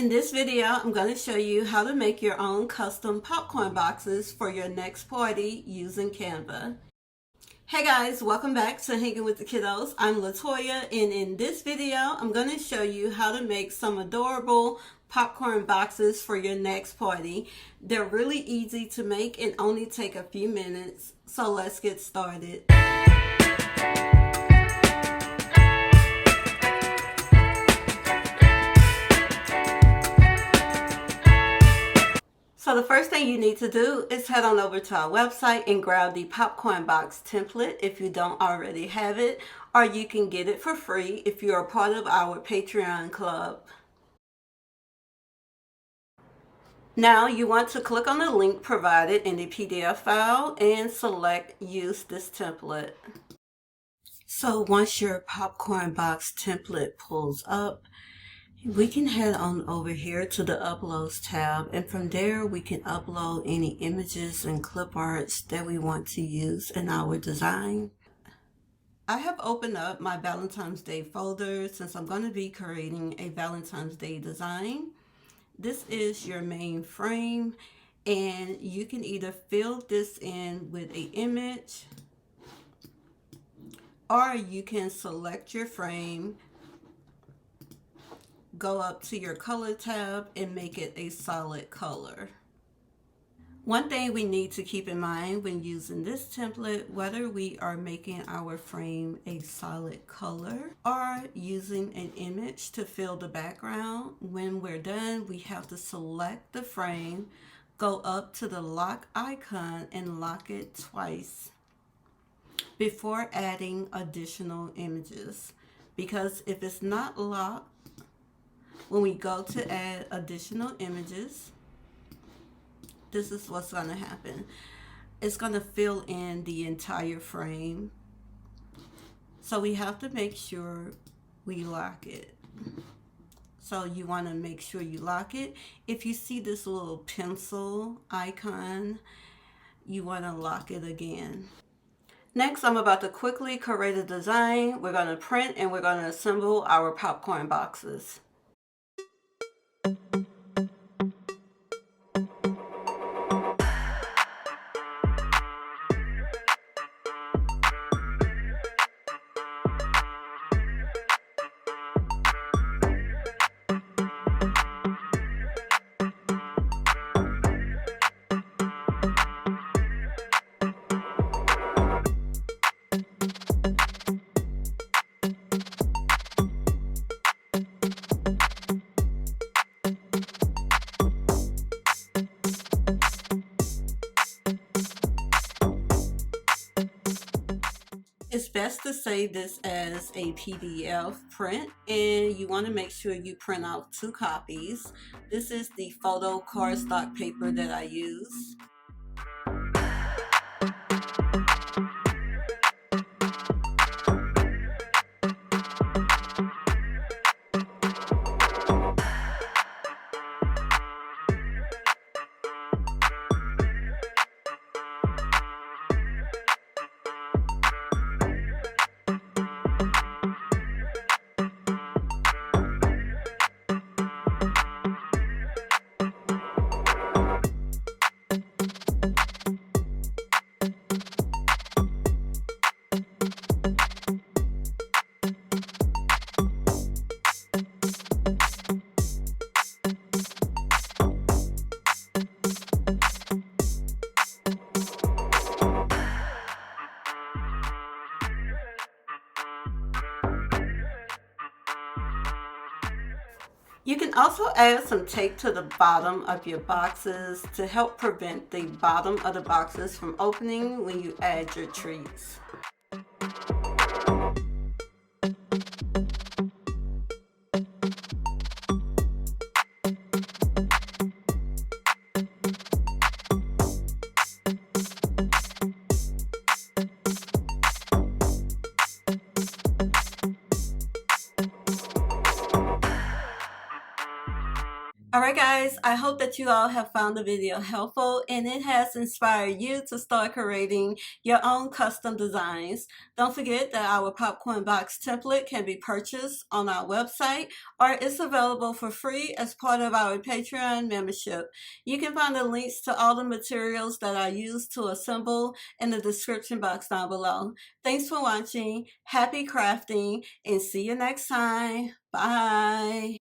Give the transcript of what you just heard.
In this video, I'm going to show you how to make your own custom popcorn boxes for your next party using Canva. Hey guys, welcome back to Hanging with the Kiddos. I'm Latoya, and in this video, I'm going to show you how to make some adorable popcorn boxes for your next party. They're really easy to make and only take a few minutes, so let's get started. So the first thing you need to do is head on over to our website and grab the popcorn box template if you don't already have it, or you can get it for free if you're a part of our Patreon club. Now you want to click on the link provided in the PDF file and select Use this template. So once your popcorn box template pulls up, we can head on over here to the Uploads tab, and from there we can upload any images and clip arts that we want to use in our design. I have opened up my Valentine's Day folder since I'm going to be creating a Valentine's Day design. This is your main frame, and you can either fill this in with an image, or you can select your frame, go up to your color tab and make it a solid color. One thing we need to keep in mind when using this template, whether we are making our frame a solid color or using an image to fill the background, when we're done, we have to select the frame, go up to the lock icon and lock it twice before adding additional images. Because if it's not locked, when we go to add additional images, this is what's going to happen. It's going to fill in the entire frame. So we have to make sure we lock it. So you want to make sure you lock it. If you see this little pencil icon, you want to lock it again. Next, I'm about to quickly create a design. We're going to print and we're going to assemble our popcorn boxes. It's best to save this as a PDF print, and you want to make sure you print out 2 copies. This is the photo cardstock paper that I use. You can also add some tape to the bottom of your boxes to help prevent the bottom of the boxes from opening when you add your treats. Alright guys, I hope that you all have found the video helpful and it has inspired you to start creating your own custom designs. Don't forget that our popcorn box template can be purchased on our website or it's available for free as part of our Patreon membership. You can find the links to all the materials that I used to assemble in the description box down below. Thanks for watching, happy crafting, and see you next time. Bye!